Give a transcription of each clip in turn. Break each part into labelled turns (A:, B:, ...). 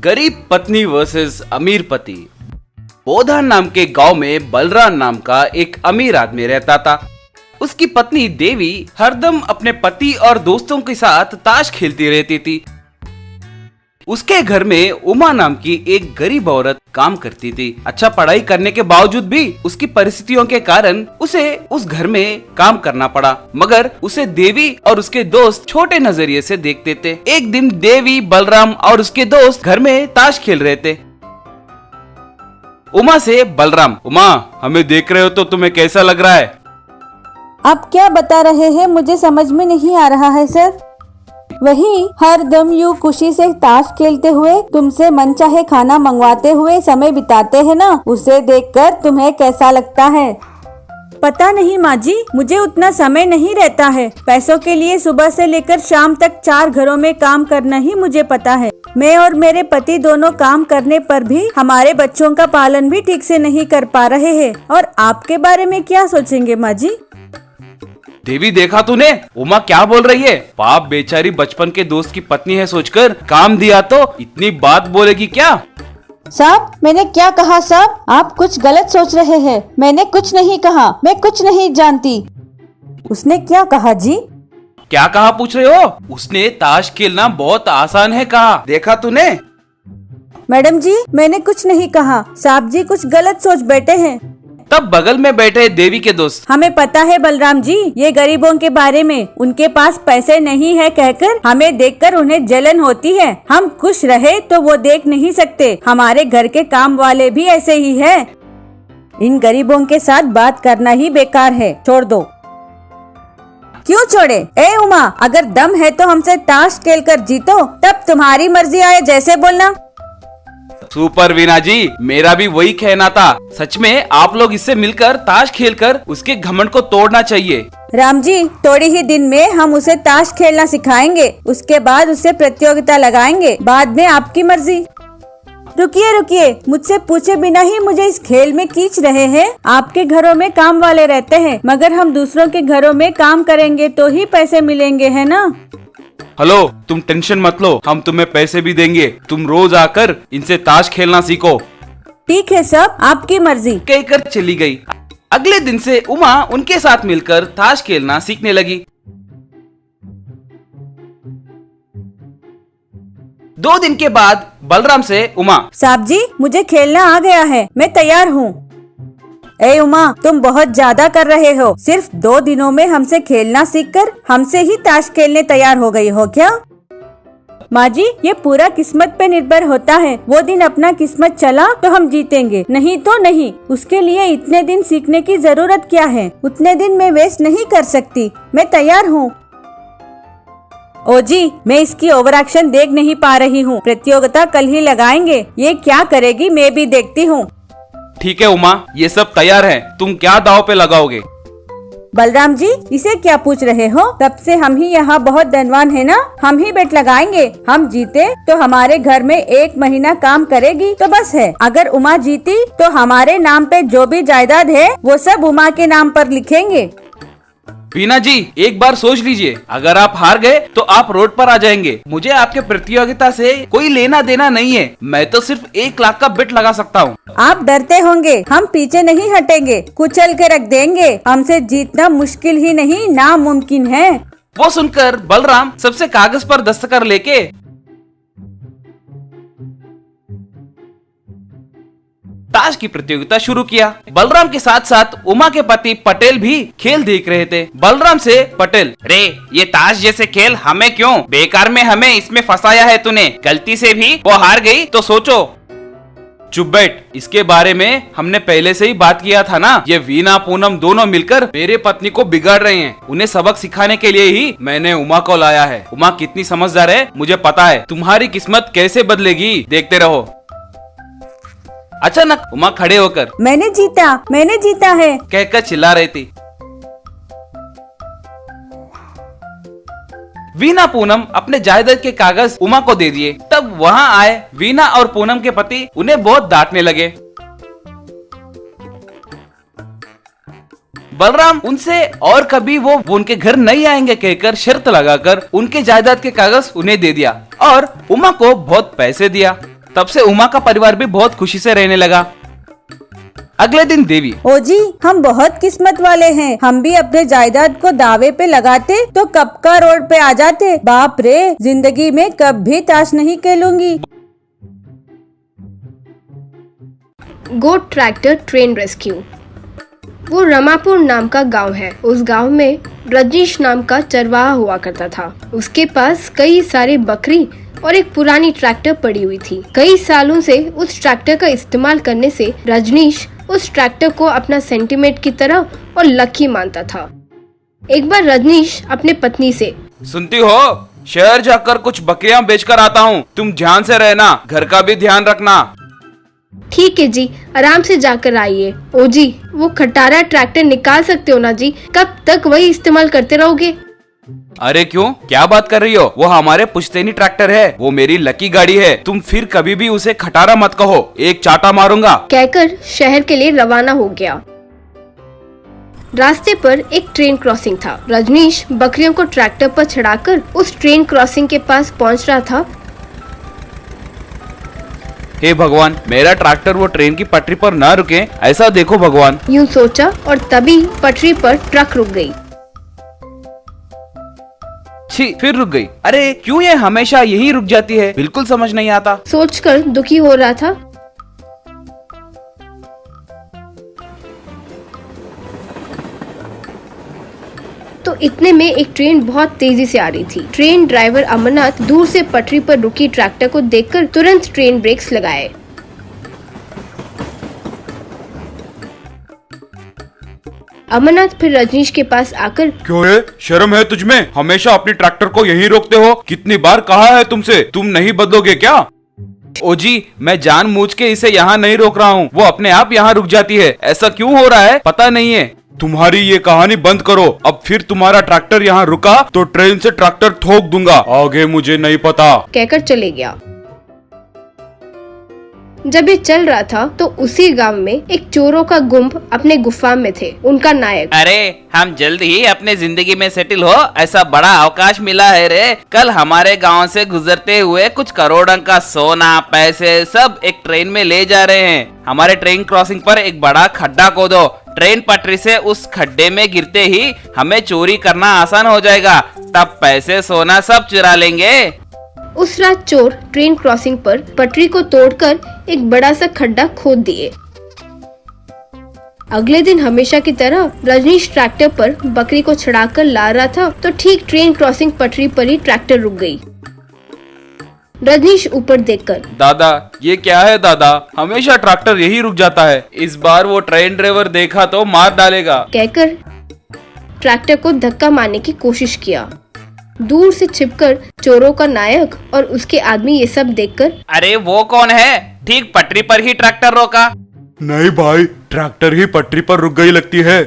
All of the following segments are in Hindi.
A: गरीब पत्नी वर्सेस अमीर पति। बोधान नाम के गांव में बलराम नाम का एक अमीर आदमी रहता था। उसकी पत्नी देवी हरदम अपने पति और दोस्तों के साथ ताश खेलती रहती थी। उसके घर में उमा नाम की एक गरीब औरत काम करती थी। अच्छा पढ़ाई करने के बावजूद भी उसकी परिस्थितियों के कारण उसे उस घर में काम करना पड़ा, मगर उसे देवी और उसके दोस्त छोटे नजरिए से देखते थे। एक दिन देवी, बलराम और उसके दोस्त घर में ताश खेल रहे थे। उमा से बलराम, उमा हमें देख रहे हो तो तुम्हें कैसा लग रहा है?
B: आप क्या बता रहे हैं, मुझे समझ में नहीं आ रहा है सर। वही हर दम यूँ खुशी से ताश खेलते हुए, तुमसे मनचाहे खाना मंगवाते हुए समय बिताते हैं ना, उसे देखकर तुम्हें कैसा लगता है? पता नहीं माँ जी, मुझे उतना समय नहीं रहता है। पैसों के लिए सुबह से लेकर शाम तक 4 घरों में काम करना ही मुझे पता है। मैं और मेरे पति दोनों काम करने पर भी हमारे बच्चों का पालन भी ठीक से नहीं कर पा रहे हैं। और आपके बारे में क्या सोचेंगे माँ जी?
A: देवी देखा तूने, उमा क्या बोल रही है? पाप बेचारी बचपन के दोस्त की पत्नी है सोचकर काम दिया तो इतनी बात बोलेगी क्या?
B: साहब मैंने क्या कहा साहब? आप कुछ गलत सोच रहे हैं। मैंने कुछ नहीं कहा, मैं कुछ नहीं जानती। उसने क्या कहा जी?
A: क्या कहा पूछ रहे हो? उसने ताश खेलना बहुत आसान है कहा, देखा तूने?
B: मैडम जी मैंने कुछ नहीं कहा, साहब जी कुछ गलत सोच बैठे हैं।
A: तब बगल में बैठे देवी के दोस्त,
B: हमें पता है बलराम जी, ये गरीबों के बारे में, उनके पास पैसे नहीं है कहकर हमें देखकर उन्हें जलन होती है। हम खुश रहे तो वो देख नहीं सकते। हमारे घर के काम वाले भी ऐसे ही है। इन गरीबों के साथ बात करना ही बेकार है, छोड़ दो। क्यों छोड़े? ए उमा, अगर दम है तो हमसे ताश खेल कर जीतो, तब तुम्हारी मर्जी आए जैसे बोलना।
A: सुपर वीना जी, मेरा भी वही कहना था। सच में आप लोग इससे मिलकर ताश खेलकर उसके घमंड को तोड़ना चाहिए।
B: राम जी थोड़ी ही दिन में हम उसे ताश खेलना सिखाएंगे, उसके बाद उससे प्रतियोगिता लगाएंगे, बाद में आपकी मर्जी। रुकिए रुकिए, मुझसे पूछे बिना ही मुझे इस खेल में खींच रहे हैं। आपके घरों में काम वाले रहते हैं, मगर हम दूसरों के घरों में काम करेंगे तो ही पैसे मिलेंगे, है ना?
A: हेलो, तुम टेंशन मत लो, हम तुम्हें पैसे भी देंगे। तुम रोज आकर इनसे ताश खेलना सीखो।
B: ठीक है साहब, आपकी मर्जी,
A: कहकर चली गई। अगले दिन से उमा उनके साथ मिलकर ताश खेलना सीखने लगी। 2 दिन के बाद बलराम से उमा,
B: साहब जी मुझे खेलना आ गया है, मैं तैयार हूँ। ए उमा, तुम बहुत ज्यादा कर रहे हो। सिर्फ 2 दिनों में हमसे खेलना सीखकर हमसे ही ताश खेलने तैयार हो गई हो क्या? माँ जी ये पूरा किस्मत पे निर्भर होता है। वो दिन अपना किस्मत चला तो हम जीतेंगे, नहीं तो नहीं। उसके लिए इतने दिन सीखने की जरूरत क्या है? उतने दिन मैं वेस्ट नहीं कर सकती। मैं तैयार हूँ। ओ जी, मैं इसकी ओवर एक्शन देख नहीं पा रही हूँ। प्रतियोगिता कल ही लगाएंगे। ये क्या करेगी मैं भी देखती हूँ।
A: ठीक है उमा, ये सब तैयार है। तुम क्या दाव पे लगाओगे?
B: बलराम जी इसे क्या पूछ रहे हो? तब से हम ही यहाँ बहुत धनवान है ना, हम ही बेट लगाएंगे। हम जीते तो हमारे घर में 1 महीना काम करेगी तो बस है। अगर उमा जीती तो हमारे नाम पे जो भी जायदाद है वो सब उमा के नाम पर लिखेंगे।
A: वीना जी एक बार सोच लीजिए, अगर आप हार गए तो आप रोड पर आ जाएंगे। मुझे आपके प्रतियोगिता से कोई लेना देना नहीं है। मैं तो सिर्फ 1 लाख का बेट लगा सकता हूँ।
B: आप डरते होंगे, हम पीछे नहीं हटेंगे, कुचल के रख देंगे। हमसे जीतना मुश्किल ही नहीं नामुमकिन है।
A: वो सुनकर बलराम सबसे कागज पर दस्तखत लेके ताश की प्रतियोगिता शुरू किया। बलराम के साथ साथ उमा के पति पटेल भी खेल देख रहे थे। बलराम से पटेल, रे ये ताश जैसे खेल हमें क्यों? बेकार में हमें इसमें फंसाया है तूने। गलती से भी वो हार गई तो सोचो। चुप बैठ, इसके बारे में हमने पहले से ही बात किया था ना। ये वीना पूनम दोनों मिलकर मेरे पत्नी को बिगाड़ रहे हैं। उन्हें सबक सिखाने के लिए ही मैंने उमा को लाया है। उमा कितनी समझदार है मुझे पता है। तुम्हारी किस्मत कैसे बदलेगी देखते रहो। अचानक उमा खड़े होकर,
B: मैंने जीता है
A: कहकर चिल्ला रही थी। वीना पूनम अपने जायदाद के कागज उमा को दे दिए। तब वहाँ आए वीना और पूनम के पति उन्हें बहुत डांटने लगे। बलराम उनसे और कभी वो उनके घर नहीं आएंगे कहकर शर्त लगाकर उनके जायदाद के कागज उन्हें दे दिया और उमा को बहुत पैसे दिया। तब से उमा का परिवार भी बहुत खुशी से रहने लगा। अगले दिन देवी,
B: ओ जी, हम बहुत किस्मत वाले हैं। हम भी अपने जायदाद को दावे पे लगाते तो कब का रोड पे आ जाते। बाप रे, जिंदगी में कभी ताश नहीं खेलूंगी।
C: गोट ट्रैक्टर ट्रेन रेस्क्यू। वो रमापुर नाम का गांव है। उस गांव में रजनीश नाम का चरवाहा हुआ करता था। उसके पास कई सारे बकरी और एक पुरानी ट्रैक्टर पड़ी हुई थी। कई सालों से उस ट्रैक्टर का इस्तेमाल करने से रजनीश उस ट्रैक्टर को अपना सेंटीमेंट की तरह और लकी मानता था। एक बार रजनीश अपने पत्नी से,
A: सुनती हो, शहर जाकर कुछ बकरियां बेचकर आता हूँ, तुम ध्यान से रहना, घर का भी ध्यान रखना।
C: ठीक है जी, आराम से जाकर आइए। ओ जी, वो खटारा ट्रैक्टर निकाल सकते हो ना जी? कब तक वही इस्तेमाल करते रहोगे?
A: अरे क्यों, क्या बात कर रही हो? वो हमारे पुश्तैनी ट्रैक्टर है, वो मेरी लकी गाड़ी है। तुम फिर कभी भी उसे खटारा मत कहो, एक चाटा मारूंगा।
C: कहकर शहर के लिए रवाना हो गया। रास्ते पर एक ट्रेन क्रॉसिंग था। रजनीश बकरियों को ट्रैक्टर पर चढ़ाकर उस ट्रेन क्रॉसिंग के पास पहुंच रहा था।
A: हे भगवान, मेरा ट्रैक्टर वो ट्रेन की पटरी पर न रुके, ऐसा देखो भगवान,
C: यूं सोचा और तभी पटरी पर ट्रक रुक गई।
A: छी, फिर रुक गई। अरे क्यों ये हमेशा यही रुक जाती है, बिल्कुल समझ नहीं आता।
C: सोचकर दुखी हो रहा था। तो इतने में एक ट्रेन बहुत तेजी से आ रही थी। ट्रेन ड्राइवर अमरनाथ दूर से पटरी पर रुकी ट्रैक्टर को देखकर तुरंत ट्रेन ब्रेक्स लगाए। अमरनाथ फिर रजनीश के पास आकर,
A: क्यों है, शर्म है तुझमें? हमेशा अपनी ट्रैक्टर को यहीं रोकते हो। कितनी बार कहा है तुमसे, तुम नहीं बदलोगे क्या? ओ जी, मैं जानबूझ के इसे यहाँ नहीं रोक रहा हूँ, वो अपने आप यहाँ रुक जाती है। ऐसा क्यों हो रहा है पता नहीं है। तुम्हारी ये कहानी बंद करो। अब फिर तुम्हारा ट्रैक्टर यहाँ रुका तो ट्रेन से ट्रैक्टर ठोक दूंगा, आगे मुझे नहीं पता।
C: कहकर चले गया। जब ये चल रहा था तो उसी गांव में एक चोरों का गुंप अपने गुफा में थे। उनका नायक,
A: अरे हम जल्द ही अपने जिंदगी में सेटल हो, ऐसा बड़ा अवकाश मिला है रे। कल हमारे गांव से गुजरते हुए कुछ करोड़ों का सोना, पैसे सब एक ट्रेन में ले जा रहे हैं। हमारे ट्रेन क्रॉसिंग पर एक बड़ा खड्डा खोदो, ट्रेन पटरी से उस खड्डे में गिरते ही हमें चोरी करना आसान हो जाएगा, तब पैसे सोना सब चुरा लेंगे।
C: उस रात चोर ट्रेन क्रॉसिंग पर पटरी को तोड़कर एक बड़ा सा खड्डा खोद दिए। अगले दिन हमेशा की तरह रजनीश ट्रैक्टर पर बकरी को चढ़ाकर ला रहा था तो ठीक ट्रेन क्रॉसिंग पटरी पर ही ट्रैक्टर रुक गई। रजनीश ऊपर देखकर,
A: दादा ये क्या है दादा, हमेशा ट्रैक्टर यही रुक जाता है, इस बार वो ट्रेन ड्राइवर देखा तो मार डालेगा।
C: कहकर ट्रैक्टर को धक्का मारने की कोशिश किया। दूर से छिपकर चोरों का नायक और उसके आदमी ये सब देखकर,
A: अरे वो कौन है, ठीक पटरी पर ही ट्रैक्टर रोका।
D: नहीं भाई, ट्रैक्टर ही पटरी पर रुक गई लगती है।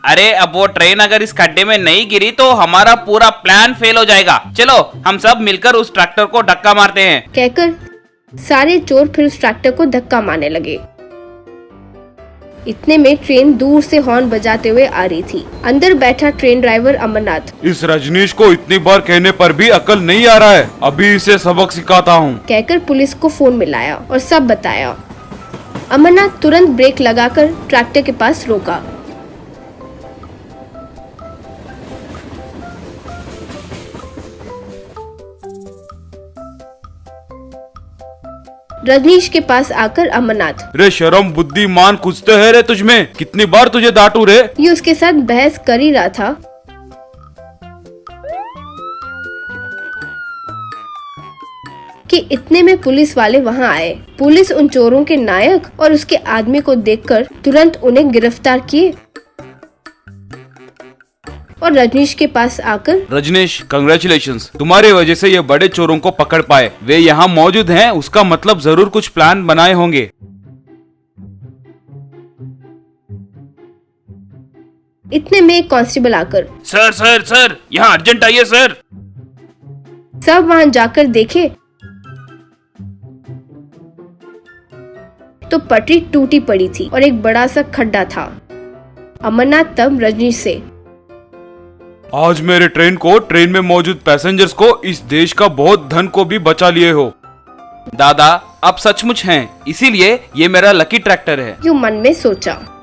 A: अरे अब वो ट्रेन अगर इस खड्डे में नहीं गिरी तो हमारा पूरा प्लान फेल हो जाएगा। चलो हम सब मिलकर उस ट्रैक्टर को धक्का मारते हैं।
C: कहकर सारे चोर फिर उस ट्रैक्टर को धक्का मारने लगे। इतने में ट्रेन दूर से हॉर्न बजाते हुए आ रही थी। अंदर बैठा ट्रेन ड्राइवर अमरनाथ,
D: इस रजनीश को इतनी बार कहने पर भी अकल नहीं आ रहा है, अभी इसे सबक सिखाता हूँ।
C: कहकर पुलिस को फोन मिलाया और सब बताया। अमरनाथ तुरंत ब्रेक लगाकर ट्रैक्टर के पास रोका। रजनीश के पास आकर अमरनाथ,
D: रे शर्म बुद्धि मान कुछ है रे तुझमें, कितनी बार तुझे डांटू रे।
C: ये उसके साथ बहस कर ही रहा था कि इतने में पुलिस वाले वहां आए। पुलिस उन चोरों के नायक और उसके आदमी को देखकर तुरंत उन्हें गिरफ्तार किए और रजनीश के पास आकर,
A: रजनीश कंग्रेचुलेशंस, तुम्हारी वजह से ये बड़े चोरों को पकड़ पाए। वे यहाँ मौजूद हैं, उसका मतलब जरूर कुछ प्लान बनाए होंगे।
C: इतने में एक कांस्टेबल आकर,
A: सर सर सर, यहाँ अर्जेंट आइए सर।
C: सब वहां जाकर देखे तो पटरी टूटी पड़ी थी और एक बड़ा सा खड्डा था। अमरनाथ तब रजनीश से,
D: आज मेरे ट्रेन में मौजूद पैसेंजर्स को, इस देश का बहुत धन को भी बचा लिए हो।
A: दादा आप सचमुच हैं, इसीलिए ये मेरा लकी ट्रैक्टर है।
C: यूं मन में सोचा।